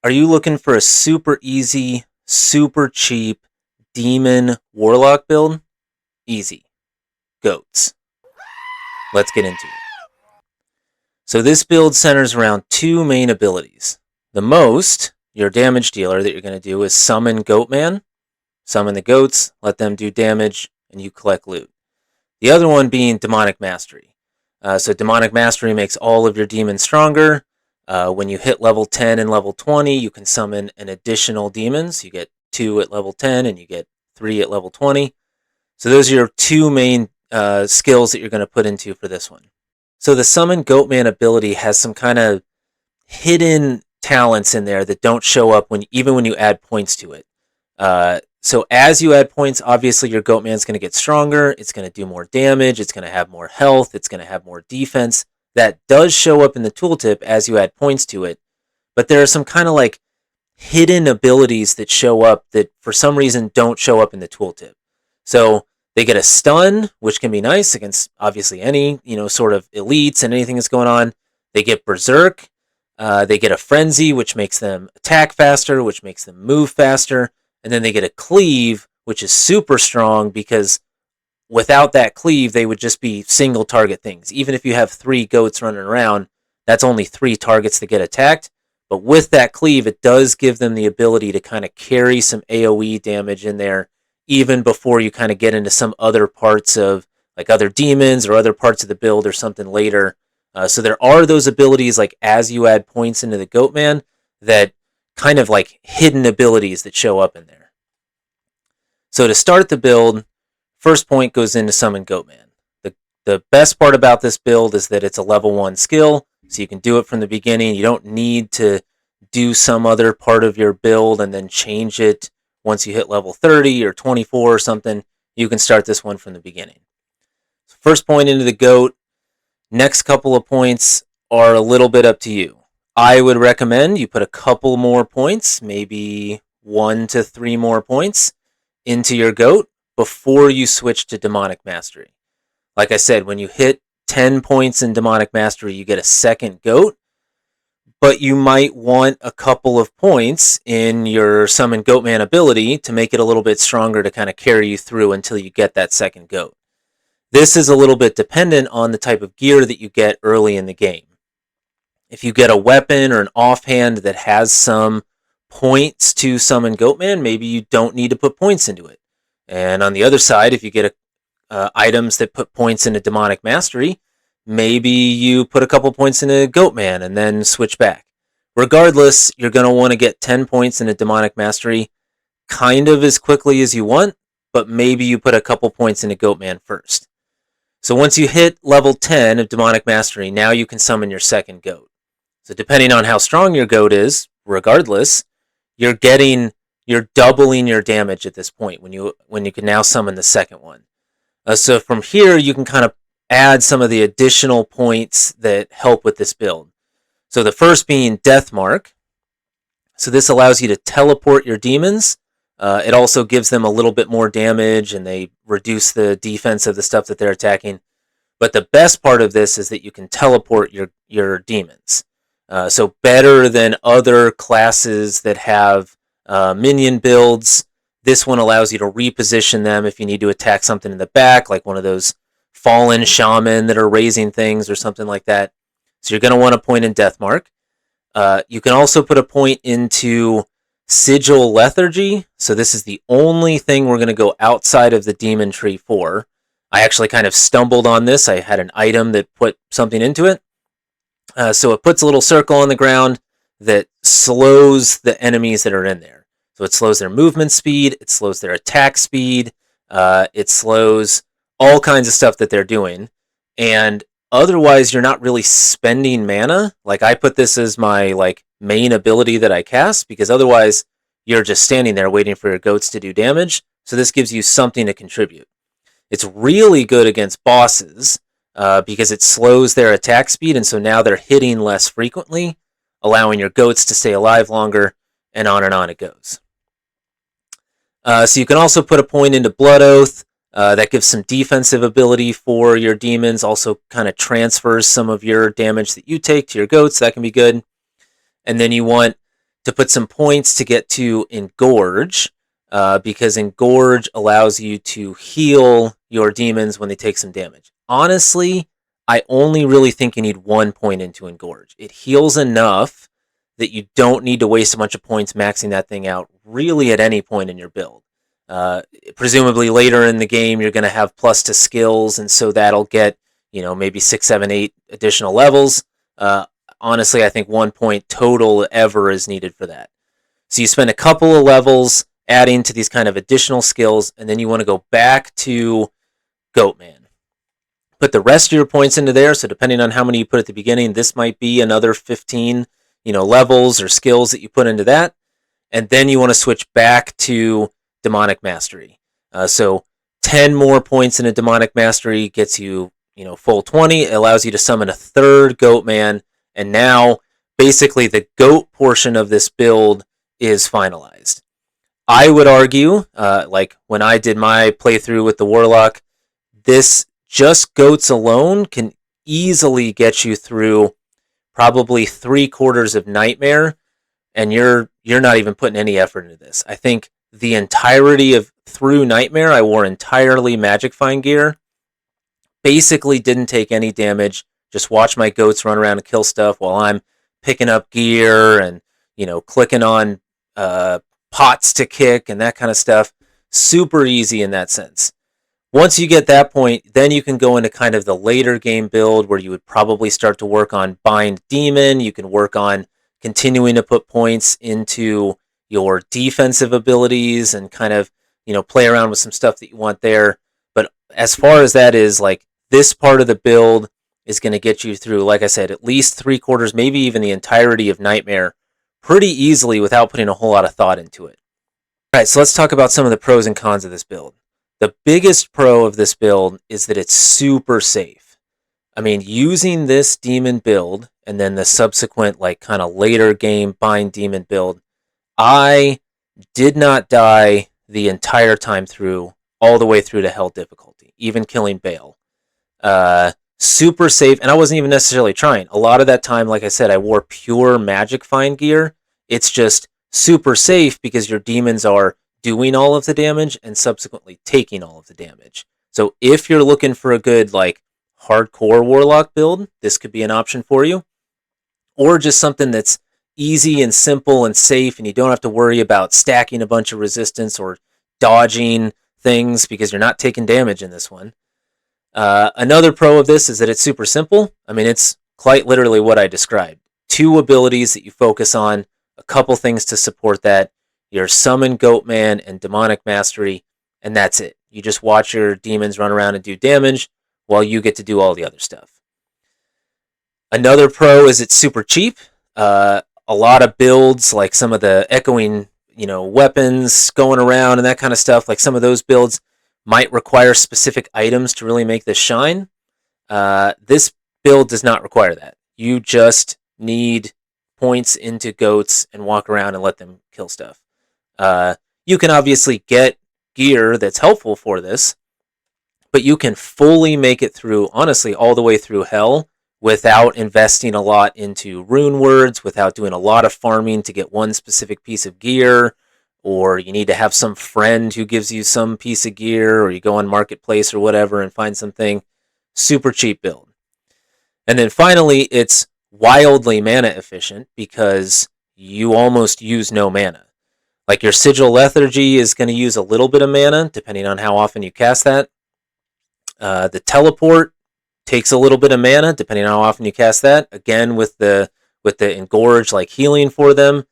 Are you looking for a super easy, super cheap demon warlock build? Easy. Goats. Let's get into it. So this build centers around two main abilities. The most, your damage dealer that you're going to do is summon Goatman. Summon the goats, let them do damage, and you collect loot. The other one being Demonic Mastery. So Demonic Mastery makes all of your demons stronger. When you hit level 10 and level 20, you can summon an additional demons. You get 2 at level 10 and you get 3 at level 20. So those are your two main skills that you're going to put into for this one. So the Summon Goatman ability has some kind of hidden talents in there that don't show up even when you add points to it. So as you add points, obviously your Goatman's going to get stronger. It's going to do more damage. It's going to have more health. It's going to have more defense. That does show up in the tooltip as you add points to it. But there are some kind of like hidden abilities that show up that for some reason don't show up in the tooltip. So they get a stun, which can be nice against obviously any, sort of elites and anything that's going on. They get berserk. They get a frenzy, which makes them attack faster, which makes them move faster. And then they get a cleave, which is super strong because without that cleave, they would just be single target things. Even if you have 3 goats running around, that's only 3 targets that get attacked. But with that cleave, it does give them the ability to kind of carry some AoE damage in there, even before you kind of get into some other parts of, like other demons or other parts of the build or something later. So there are those abilities, like as you add points into the Goatman, that kind of like hidden abilities that show up in there. So to start the build, first point goes into Summon Goatman. The best part about this build is that it's a level 1 skill, so you can do it from the beginning. You don't need to do some other part of your build and then change it once you hit level 30 or 24 or something. You can start this one from the beginning. So first point into the goat. Next couple of points are a little bit up to you. I would recommend you put a couple more points, maybe 1 to 3 more points into your goat before you switch to Demonic Mastery. Like I said, when you hit 10 points in Demonic Mastery, you get a second goat, but you might want a couple of points in your Summon Goatman ability to make it a little bit stronger to kind of carry you through until you get that second goat. This is a little bit dependent on the type of gear that you get early in the game. If you get a weapon or an offhand that has some points to Summon Goatman, maybe you don't need to put points into it. And on the other side, if you get items that put points into Demonic Mastery, maybe you put a couple points into Goatman and then switch back. Regardless, you're going to want to get 10 points into Demonic Mastery kind of as quickly as you want, but maybe you put a couple points into Goatman first. So once you hit level 10 of Demonic Mastery, now you can summon your second goat. So depending on how strong your goat is, regardless, you're doubling your damage at this point when you can now summon the second one. So from here, you can kind of add some of the additional points that help with this build. So the first being Death Mark. So this allows you to teleport your demons. It also gives them a little bit more damage, and they reduce the defense of the stuff that they're attacking. But the best part of this is that you can teleport your demons. So better than other classes that have minion builds, this one allows you to reposition them if you need to attack something in the back, like one of those fallen shaman that are raising things or something like that. So you're going to want a point in Death Mark. You can also put a point into Sigil Lethargy. So this is the only thing we're going to go outside of the demon tree for. I actually kind of stumbled on this. I had an item that put something into it. So it puts a little circle on the ground that slows the enemies that are in there. So it slows their movement speed, it slows their attack speed, it slows all kinds of stuff that they're doing. And otherwise, you're not really spending mana. Like I put this as my main ability that I cast, because otherwise you're just standing there waiting for your goats to do damage. So this gives you something to contribute. It's really good against bosses because it slows their attack speed, and so now they're hitting less frequently, allowing your goats to stay alive longer, and on it goes. So you can also put a point into Blood Oath. That gives some defensive ability for your demons, also kind of transfers some of your damage that you take to your goats. That can be good. And then you want to put some points to get to Engorge, because Engorge allows you to heal your demons when they take some damage. Honestly, I only really think you need 1 point into Engorge. It heals enough that you don't need to waste a bunch of points maxing that thing out really at any point in your build. Presumably later in the game you're going to have plus to skills, and so that'll get, maybe 6, 7, 8 additional levels. Honestly, I think 1 point total ever is needed for that. So you spend a couple of levels adding to these kind of additional skills, and then you want to go back to Goatman. Put the rest of your points into there, so depending on how many you put at the beginning, this might be another 15 levels or skills that you put into that. And then you want to switch back to Demonic Mastery. So 10 more points in a Demonic Mastery gets you, full 20. It allows you to summon a third Goatman. And now, basically, the Goat portion of this build is finalized. I would argue, like when I did my playthrough with the Warlock, this just Goats alone can easily get you through probably 3/4 of Nightmare, and you're not even putting any effort into this. I think the entirety of through Nightmare, I wore entirely Magic Find gear. Basically didn't take any damage. Just watch my goats run around and kill stuff while I'm picking up gear and, clicking on pots to kick and that kind of stuff. Super easy in that sense. Once you get that point, then you can go into kind of the later game build where you would probably start to work on Bind Demon. You can work on continuing to put points into your defensive abilities and kind of, play around with some stuff that you want there. But as far as that is, like, this part of the build is going to get you through, like I said, at least 3/4, maybe even the entirety of Nightmare pretty easily without putting a whole lot of thought into it. All right, so let's talk about some of the pros and cons of this build. The biggest pro of this build is that it's super safe. I mean, using this demon build and then the subsequent, like, kind of later game Bind Demon build, I did not die the entire time through, all the way through to Hell difficulty, even killing Bale. Super safe, and I wasn't even necessarily trying. A lot of that time, like I said, I wore pure Magic Find gear. It's just super safe because your demons are doing all of the damage and subsequently taking all of the damage. So if you're looking for a good, like, hardcore Warlock build, this could be an option for you. Or just something that's easy and simple and safe, and you don't have to worry about stacking a bunch of resistance or dodging things because you're not taking damage in this one. Another pro of this is that it's super simple. I mean, it's quite literally what I described. 2 abilities that you focus on, a couple things to support that, your Summon Goatman and Demonic Mastery, and that's it. You just watch your demons run around and do damage while you get to do all the other stuff. Another pro is it's super cheap. A lot of builds, like some of the echoing, weapons going around and that kind of stuff, like some of those builds might require specific items to really make this shine. This build does not require that. You just need points into goats and walk around and let them kill stuff. You can obviously get gear that's helpful for this, but you can fully make it through, honestly, all the way through Hell without investing a lot into rune words, without doing a lot of farming to get one specific piece of gear, or you need to have some friend who gives you some piece of gear, or you go on Marketplace or whatever and find something. Super cheap build. And then finally, it's wildly mana efficient because you almost use no mana. Like your Sigil Lethargy is going to use a little bit of mana, depending on how often you cast that. The Teleport takes a little bit of mana, depending on how often you cast that. Again, with the Engorge, like healing for them.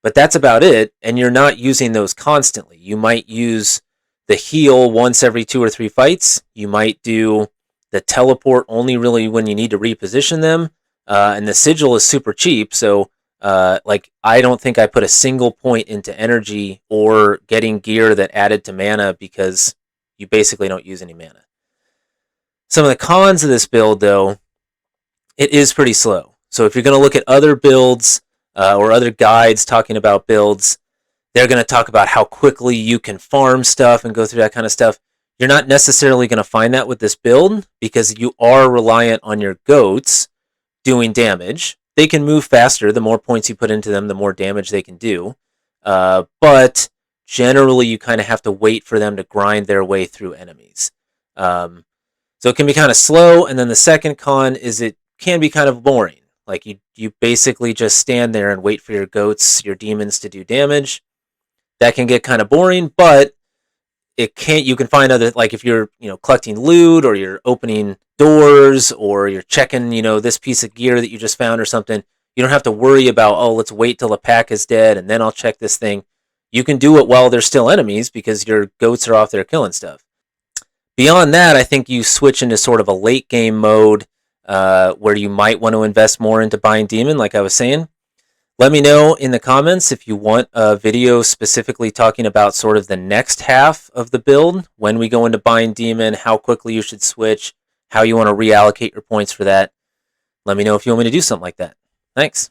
But that's about it, and you're not using those constantly. You might use the heal once every 2 or 3 fights. You might do the Teleport only really when you need to reposition them. And the Sigil is super cheap, so I don't think I put a single point into energy or getting gear that added to mana because you basically don't use any mana. Some of the cons of this build, though, it is pretty slow. So if you're going to look at other builds or other guides talking about builds, they're going to talk about how quickly you can farm stuff and go through that kind of stuff. You're not necessarily going to find that with this build because you are reliant on your goats doing damage. they can move faster. The more points you put into them, the more damage they can do. But generally, you kind of have to wait for them to grind their way through enemies. So it can be kind of slow. And then the second con is it can be kind of boring. Like you basically just stand there and wait for your goats, your demons to do damage. That can get kind of boring, but you can find other, like if you're, collecting loot, or you're opening doors, or you're checking, this piece of gear that you just found or something. You don't have to worry about, oh, let's wait till the pack is dead and then I'll check this thing. You can do it while there's still enemies because your goats are off there killing stuff. Beyond that, I think you switch into sort of a late game mode where you might want to invest more into buying demon, like I was saying. Let me know in the comments if you want a video specifically talking about sort of the next half of the build, when we go into buying demon, how quickly you should switch, how you want to reallocate your points for that. Let me know if you want me to do something like that. Thanks.